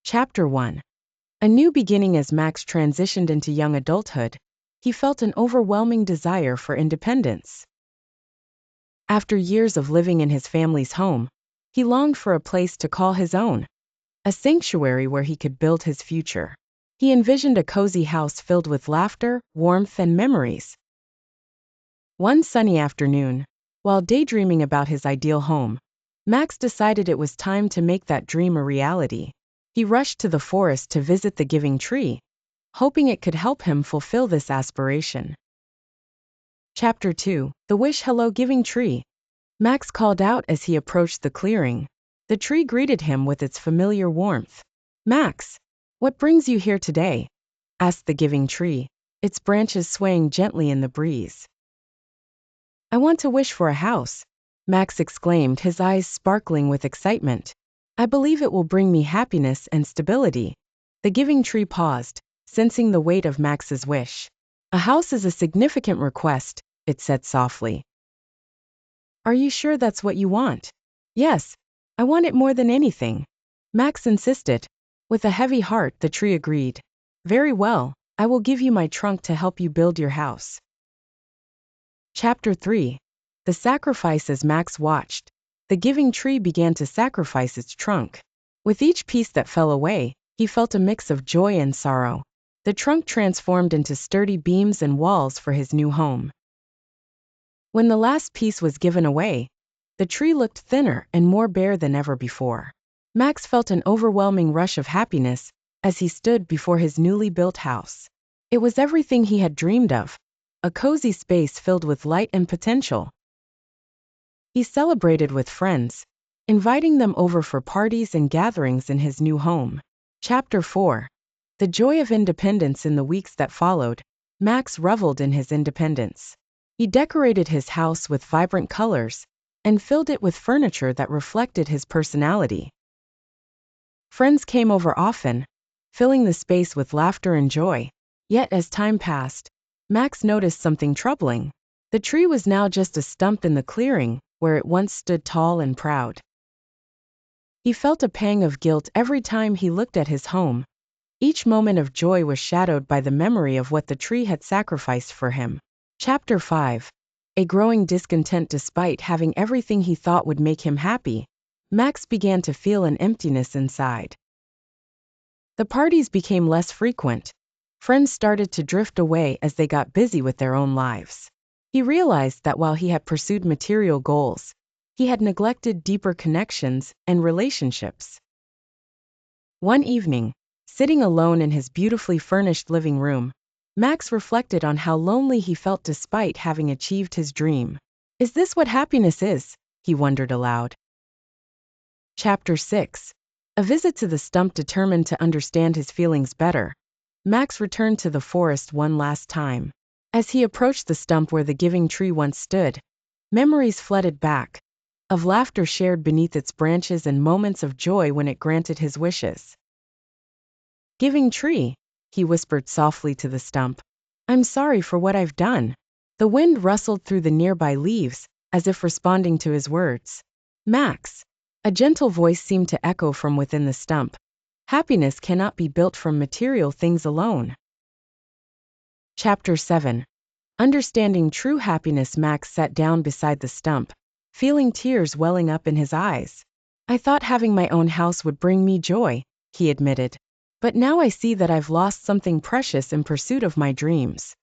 Chapter 1. A new beginning. As Max transitioned into young adulthood, he felt an overwhelming desire for independence. After years of living in his family's home, he longed for a place to call his own, a sanctuary where he could build his future. He envisioned a cozy house filled with laughter, warmth, and memories. One sunny afternoon, while daydreaming about his ideal home, Max decided it was time to make that dream a reality. He rushed to the forest to visit the giving tree, hoping it could help him fulfill this aspiration. Chapter 2. The Wish. Hello, giving tree. Max called out as he approached the clearing. The tree greeted him with its familiar warmth. "Max, what brings you here today?" asked the giving tree, its branches swaying gently in the breeze. "I want to wish for a house," Max exclaimed, his eyes sparkling with excitement. "I believe it will bring me happiness and stability." The giving tree paused, sensing the weight of Max's wish. "A house is a significant request," it said softly. "Are you sure that's what you want?" "Yes, I want it more than anything," Max insisted. With a heavy heart, the tree agreed. "Very well, I will give you my trunk to help you build your house." Chapter 3. The Sacrifice. As Max watched, the giving tree began to sacrifice its trunk. With each piece that fell away, he felt a mix of joy and sorrow. The trunk transformed into sturdy beams and walls for his new home. When the last piece was given away, the tree looked thinner and more bare than ever before. Max felt an overwhelming rush of happiness as he stood before his newly built house. It was everything he had dreamed of, a cozy space filled with light and potential. He celebrated with friends, inviting them over for parties and gatherings in his new home. Chapter 4. The Joy of Independence. In the weeks that followed, Max reveled in his independence. He decorated his house with vibrant colors and filled it with furniture that reflected his personality. Friends came over often, filling the space with laughter and joy. Yet as time passed, Max noticed something troubling. The tree was now just a stump in the clearing, where it once stood tall and proud. He felt a pang of guilt every time he looked at his home. Each moment of joy was shadowed by the memory of what the tree had sacrificed for him. Chapter 5. A growing discontent. Despite having everything he thought would make him happy, Max began to feel an emptiness inside. The parties became less frequent. Friends started to drift away as they got busy with their own lives. He realized that while he had pursued material goals, he had neglected deeper connections and relationships. One evening, sitting alone in his beautifully furnished living room, Max reflected on how lonely he felt despite having achieved his dream. "Is this what happiness is?" he wondered aloud. Chapter 6. A visit to the stump. Determined to understand his feelings better, Max returned to the forest one last time. As he approached the stump where the giving tree once stood, memories flooded back, of laughter shared beneath its branches and moments of joy when it granted his wishes. "Giving tree," he whispered softly to the stump, "I'm sorry for what I've done." The wind rustled through the nearby leaves, as if responding to his words. "Max," a gentle voice seemed to echo from within the stump, "happiness cannot be built from material things alone." Chapter 7. Understanding true happiness. Max sat down beside the stump, feeling tears welling up in his eyes. "I thought having my own house would bring me joy," he admitted. "But now I see that I've lost something precious in pursuit of my dreams."